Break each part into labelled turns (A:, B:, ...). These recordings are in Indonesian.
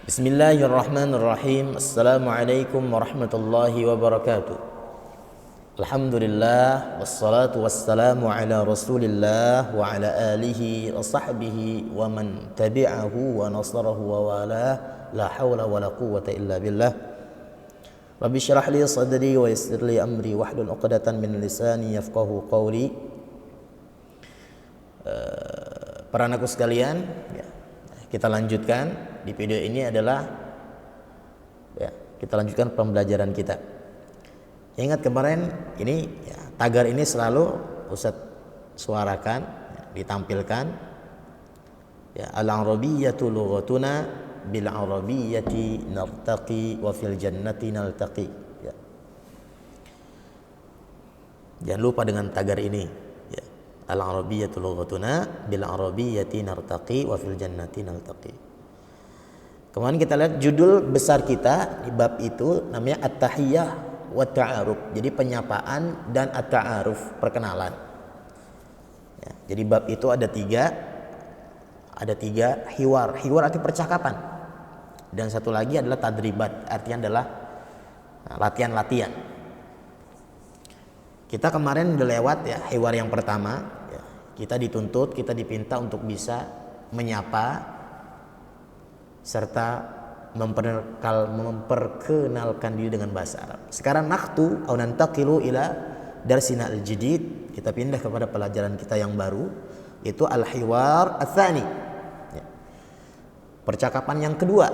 A: Bismillahirrahmanirrahim. Assalamualaikum warahmatullahi wabarakatuh. Alhamdulillah wassalatu wassalamu ala Rasulillah wa ala alihi wa sahbihi wa man tabi'ahu wa nasarahu wa wala. La hawla wa la quwwata illa billah. Rabbi syrah li sadri wa yassir li amri wahlul 'uqdatan min lisani yafqahu qawli. Para anakku sekalian, kita lanjutkan. Di video ini adalah kita lanjutkan pembelajaran kita. Ingat kemarin ini tagar ini selalu Ustadz suarakan, ditampilkan. Al-Arabiyyatu lughatuna bil Arabiyyati nartaqi wa fil jannati naltaqi. Jangan lupa dengan tagar ini. Al-Arabiyyatu lughatuna bil Arabiyyati nartaqi wa fil jannati naltaqi. Kemarin kita lihat judul besar kita di bab itu namanya At-Tahiyyah wa Ta'aruf. Jadi penyapaan dan At-Ta'aruf, perkenalan. Jadi bab itu ada tiga hiwar. Hiwar arti percakapan. Dan satu lagi adalah tadribat, artinya adalah latihan-latihan. Kita kemarin udah lewat hiwar yang pertama. Kita dituntut, kita dipinta untuk bisa menyapa serta memperkenalkan diri dengan bahasa Arab. Sekarang naktu au nantaqilu ila darsina al-jadid. Kita pindah kepada pelajaran kita yang baru, yaitu al-hiwar ats-tsani. Percakapan yang kedua.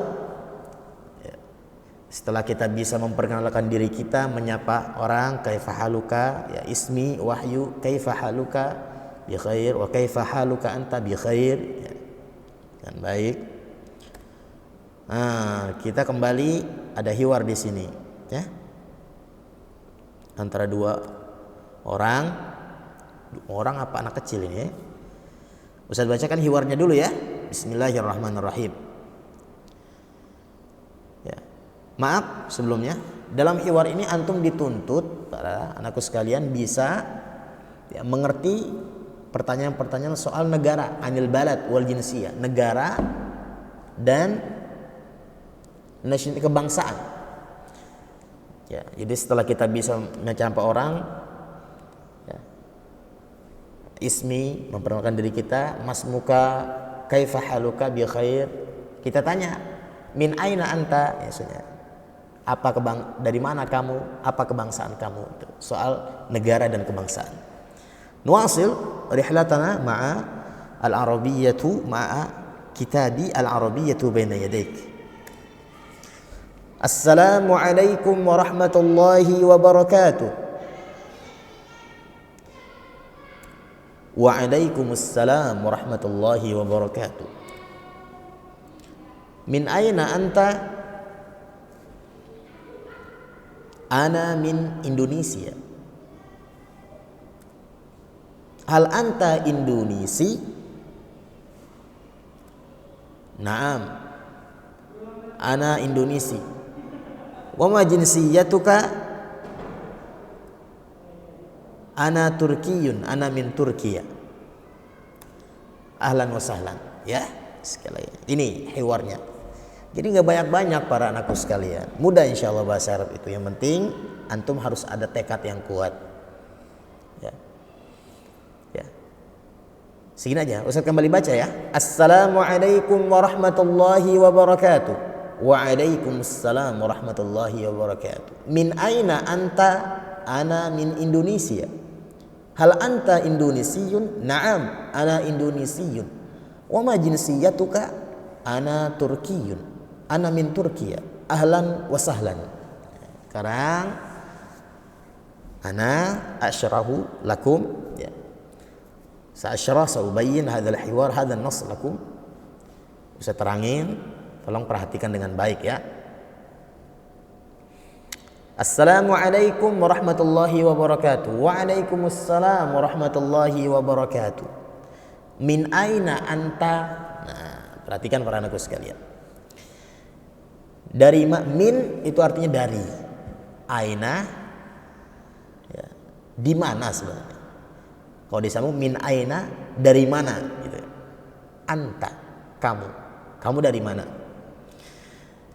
A: Setelah kita bisa memperkenalkan diri kita, menyapa orang, kaifa haluka, ismi Wahyu, kaifa haluka bi khair wa kaifa haluka anta bi khair. Kan baik. Kita kembali ada hiwar di sini, antara dua orang apa anak kecil ini. Ustaz bacakan hiwarnya dulu ya. Bismillahirrahmanirrahim. Maaf sebelumnya, dalam hiwar ini antum dituntut para anakku sekalian bisa mengerti pertanyaan-pertanyaan soal negara, anil balad wal jinsiyah, negara dan nasionalitas, kebangsaan. Jadi setelah kita bisa menyapa orang, ismi, memperkenalkan diri kita, masmuka, kaifa haluka bi khair. Kita tanya, min aina anta? Dari mana kamu? Apa kebangsaan kamu? Itu soal negara dan kebangsaan. Nuwasil rihlatana ma'a al-arabiyyatu ma'a kitabi al-arabiyyatu baina yadayk. Assalamualaikum warahmatullahi wabarakatuh. Waalaikumsalam warahmatullahi wabarakatuh. Min aina anta? Ana min Indonesia. Hal anta Indonesi? Naam, ana Indonesi. Wa ma jinsiyatuka? Ana Turkiyun, ana min Turkiya. Ahlan wa sahlan. Sekali lagi. Ini hiwarnya. Jadi nggak banyak-banyak para anakku sekalian. Mudah insyaallah bahasa Arab itu. Yang penting antum harus ada tekad yang kuat. Segini aja. Ustaz kembali baca ya. Assalamualaikum warahmatullahi wabarakatuh. Waalaikumsalam warahmatullahi wabarakatuh. Min aina anta? Ana min Indonesia. Hal anta Indonesiun? Naam, ana Indonesiun. Wa ma jinsiyatuka? Ana Turkiyun. Ana min Turkiya. Ahlan wa sahlan. Sekarang ana asyrahu lakum. Sa'asyrah sa'ubayyin hadzal hiwar hadzal nass lakum. Bisa terangin, tolong perhatikan dengan baik ya. Assalamualaikum warahmatullahi wabarakatuh. Waalaikumsalam warahmatullahi wabarakatuh. Min aina anta? Perhatikan para anakku sekalian. Dari min itu artinya dari. Aina di mana sebenarnya? Kalau disambung min aina, dari mana gitu. Anta, kamu dari mana?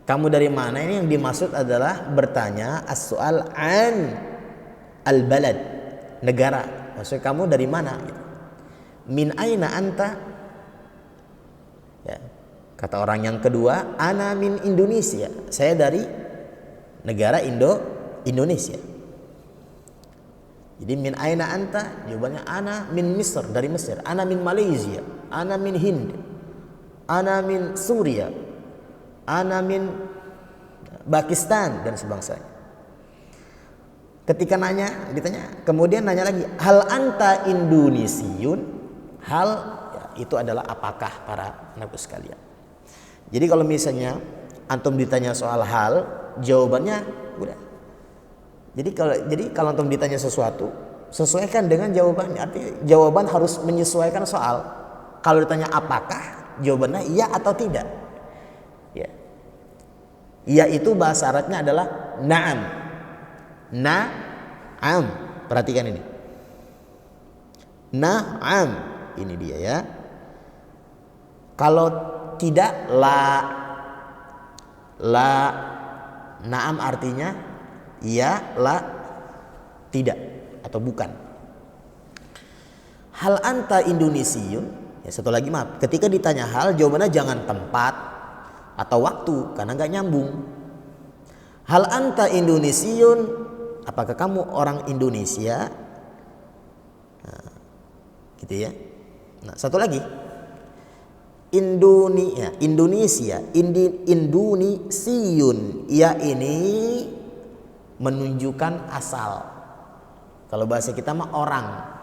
A: Kamu dari mana ini yang dimaksud adalah bertanya as-su'al an al-balad, negara. Maksudnya kamu dari mana gitu. Min aina anta? Ya. Kata orang yang kedua, ana min Indonesia. Saya dari negara Indonesia. Jadi min aina anta? Jawabannya ana min Misr, dari Mesir. Ana min Malaysia. Ana min Hind. Ana min Suria. Ana min Pakistan dan sebangsanya. Ketika ditanya, kemudian nanya lagi, hal anta Indonesiun? Hal ya, itu adalah apakah para anak sekalian. Jadi kalau misalnya antum ditanya soal hal, jawabannya udah. Jadi kalau antum ditanya sesuatu, sesuaikan dengan jawabannya. Artinya jawaban harus menyesuaikan soal. Kalau ditanya apakah, jawabannya iya atau tidak. Ya. Iya itu bahasa Arabnya adalah na'am. Na'am. Perhatikan ini. Na'am. Ini dia ya. Kalau tidak la. Na'am artinya iya, la tidak atau bukan. Hal anta Indonesiun? Ya, satu lagi maaf. Ketika ditanya hal, jawabannya jangan tempat atau waktu karena nggak nyambung. Hal anta Indonesiun? Apakah kamu orang Indonesia? Nah, gitu ya. Nah, satu lagi. Indonesia, Indonesiun. Ya ini menunjukkan asal. Kalau bahasa kita mah orang.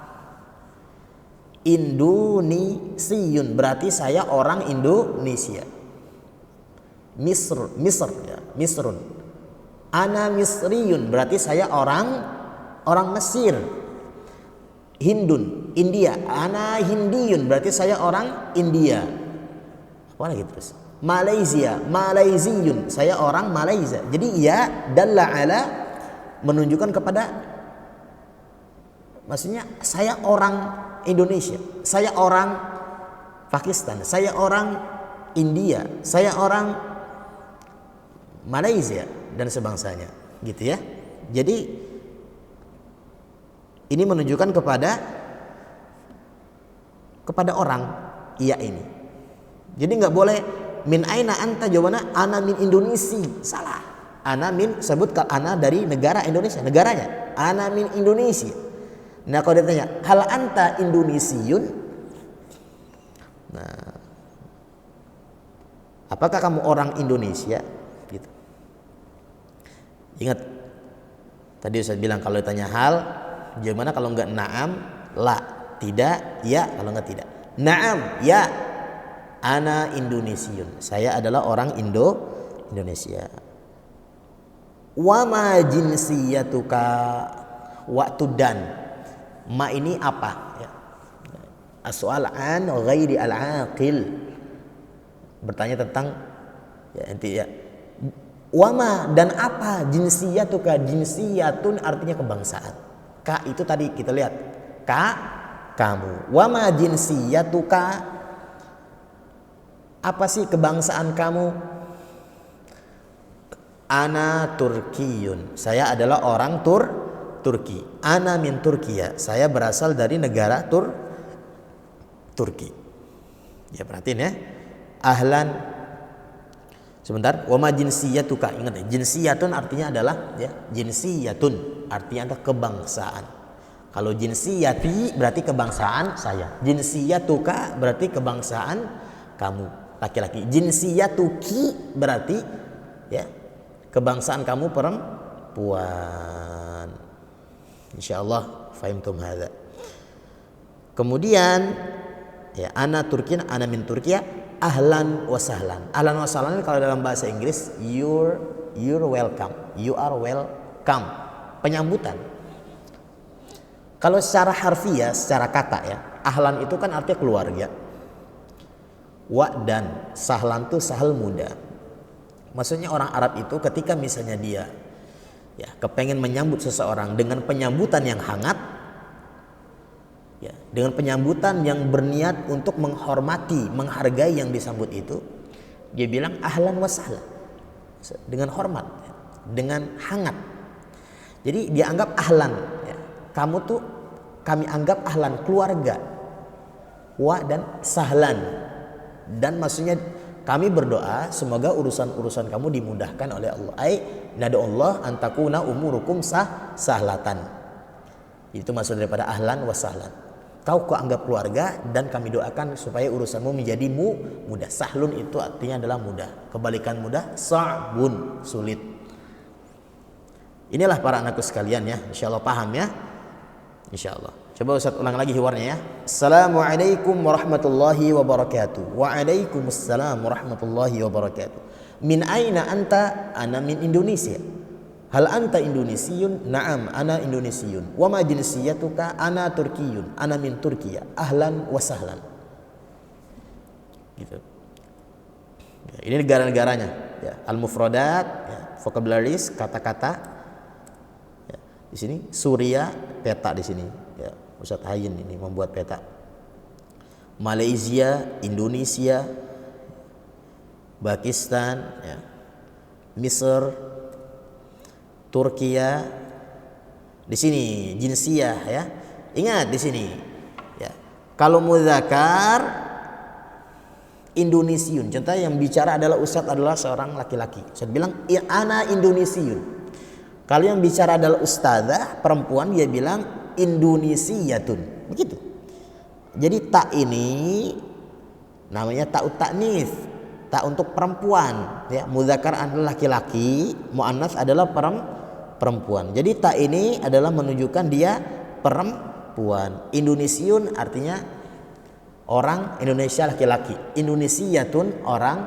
A: Indonesiun berarti saya orang Indonesia. Misr ya, Misrun. Ana Misriyun berarti saya orang Mesir. Hindun, India. Ana Hindiyun berarti saya orang India. Apa lagi terus? Malaysiun, saya orang Malaysia. Jadi ya dalla ala menunjukkan kepada, maksudnya saya orang Indonesia, saya orang Pakistan, saya orang India, saya orang Malaysia dan sebangsanya, gitu ya. Jadi ini menunjukkan kepada orang iya ini. Jadi nggak boleh min aina anta, jawabannya ana min Indonesia. Salah. Ana min, sebut ana dari negara Indonesia, negaranya. Ana min Indonesia. Nah kalau ditanya hal anta Indonesiun? Nah, apakah kamu orang Indonesia? Gitu. Ingat tadi saya bilang kalau ditanya hal, jawabannya kalau enggak na'am, la, tidak, ya, kalau enggak tidak. Na'am, ya. Ana Indonesiun. Saya adalah orang Indonesia. Wa ma jinsiyatuka? Waktu dan ma ini apa? Ya. As-soal an ghairi al-aqil. Bertanya tentang ya inti ya. Wa ma dan apa jinsiyatuka? Jinsiyatun artinya kebangsaan. Ka itu tadi kita lihat. Ka kamu. Wa ma jinsiyatuka? Apa sih kebangsaan kamu? Ana Turkiyun. Saya adalah orang Turki. Ana min Turkiya. Saya berasal dari negara Turki. Ya perhatiin ya. Ahlan. Sebentar. Wa ma jinsiyatuka. Ingat ya. Jinsiyatun artinya adalah ya, jinsiyatun artinya adalah kebangsaan. Kalau jinsiyati berarti kebangsaan saya. Jinsiyatuka berarti kebangsaan kamu. Laki-laki. Jinsiyatuki berarti ya kebangsaan kamu perempuan. Insyaallah fahimtum hadza. Kemudian ya ana Turkin, ana min Turkiya, ahlan wa sahlan. Ahlan wa sahlan kalau dalam bahasa Inggris you're welcome. You are welcome. Penyambutan. Kalau secara harfiah, secara kata ya, ahlan itu kan artinya keluarga. Wa dan sahlan itu sahal muda. Maksudnya orang Arab itu ketika misalnya dia ya kepengen menyambut seseorang dengan penyambutan yang hangat, ya dengan penyambutan yang berniat untuk menghormati, menghargai yang disambut itu, dia bilang ahlan wa sahlan. dengan hormat, dengan hangat. Jadi dia anggap ahlan, ya. Kamu tuh kami anggap ahlan, keluarga. Wa dan sahlan. Dan maksudnya kami berdoa semoga urusan-urusan kamu dimudahkan oleh Allah. Ai nad'ullah an takuna umurukum sahlatan. Itu maksud daripada ahlan wa sahlan. Kau anggap keluarga dan kami doakan supaya urusanmu menjadi mudah. Sahlun itu artinya adalah mudah. Kebalikan mudah sa'bun, sulit. Inilah para anakku sekalian ya. Insyaallah paham ya. Insyaallah. Coba Ustaz ulang lagi hiwarnya ya. Assalamualaikum warahmatullahi wabarakatuh. Waalaikumsalam warahmatullahi wabarakatuh. Min aina anta? Ana min Indonesia. Hal anta Indonesiun? Naam, ana Indonesiun. Wa ma jinsiyatuka? Ana Turkiyun. Ana min Turkiya. Ahlan wa sahlan. Gitu. Ya, ini negara-negaranya. Ya, al-mufradat, ya, vocabularies, kata-kata. Ya, di sini Suria, peta di sini. Ya, Ustadz Hayin ini membuat peta. Malaysia, Indonesia, Pakistan, ya, Mesir, Turkiya, di sini jinsiyah ya. Ingat di sini ya. Kalau mudzakar Indonesiun, contoh yang bicara adalah ustadz adalah seorang laki-laki. Saya bilang ya ana Indonesiun. Kalau yang bicara adalah ustadzah perempuan, dia bilang Indonesiyatun. Begitu. Jadi tak ini namanya ta'ut ta'nis, tak untuk perempuan ya. Mudzakar adalah laki-laki, muannats adalah perempuan. Jadi tak ini adalah menunjukkan dia perempuan. Indonesiun artinya orang Indonesia laki-laki. Indonesiatun orang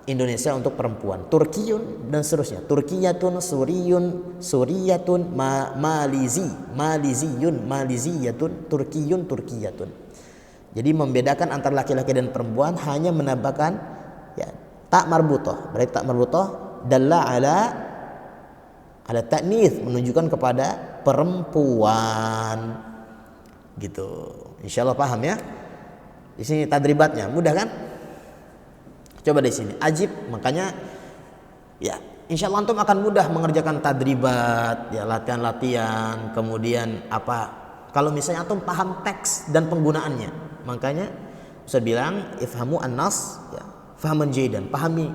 A: Indonesia untuk perempuan. Turkiyun dan seterusnya. Turkiyatun, Suriyun, Suriyatun, Malizi, Maliziyun, Maliziyatun, Turkiyun, Turkiyatun. Jadi membedakan antara laki-laki dan perempuan hanya menambahkan ya, tak marbutoh. Berarti tak marbutoh dalla ala ta'nits, menunjukkan kepada perempuan. Gitu. Insyaallah paham ya. Di sini tadribatnya mudah kan? Coba di sini ajib, makanya ya insyaallah antum akan mudah mengerjakan tadribat, ya latihan-latihan, kemudian apa? Kalau misalnya antum paham teks dan penggunaannya. Makanya saya bilang ifhamu an-nas ya, fahaman jaydan, pahami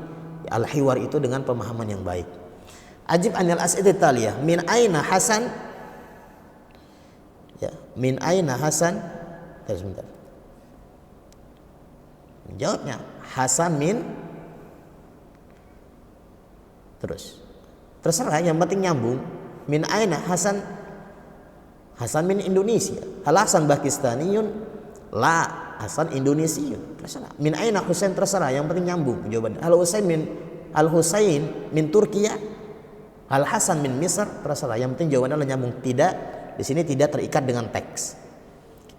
A: ya, al-hiwar itu dengan pemahaman yang baik. Ajib anil as'id taliyah. Min aina Hasan? Ya, min aina Hasan? Sebentar. Jawabnya Hasan min. Terserah, yang penting nyambung. Min aina Hasan? Hasan min Indonesia. Hal Hasan Pakistaniyun? La, Hasan Indonesiun. Terserah. Min aina Husain? Terserah, yang penting nyambung jawabannya. Al Husain min Turkiya? Al Hasan min Misr? Terserah, yang penting jawabannya adalah nyambung. Tidak, di sini tidak terikat dengan teks.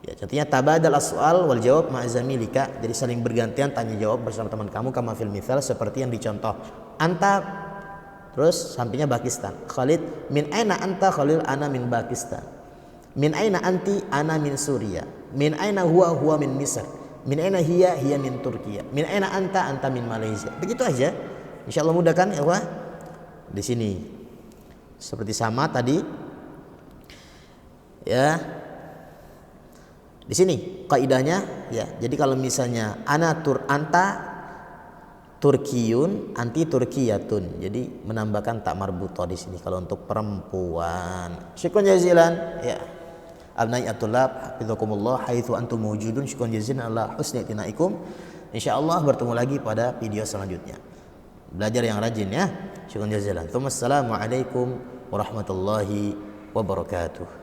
A: Ya, contohnya tabadal as-su'al wal jawab ma'azamilika. Jadi saling bergantian tanya jawab bersama teman kamu kama fil mithal, seperti yang dicontoh. Anta, terus sampingnya Pakistan. Khalid, min aina anta? Khalil, ana min Pakistan. Min aina anti? Ana min Suria. Min aina huwa min Misr. Min aina hiya min Turkiya. Min aina anta? Anta min Malaysia. Begitu aja. Insyaallah mudah kan ya Wah? Di sini seperti sama tadi ya. Di sini kaidahnya ya. Jadi kalau misalnya anta Turkiyun, anti Turkiyatun. Jadi menambahkan tak marbutoh di sini kalau untuk perempuan. Syukran jazilan ya. Abnai at-tulab hafizakumullah haitsu antum mawjudun. Syukran jazilan ala husni tinaikum. Insyaallah bertemu lagi pada video selanjutnya. Belajar yang rajin ya. Syukran jazilan. Assalamualaikum warahmatullahi wabarakatuh.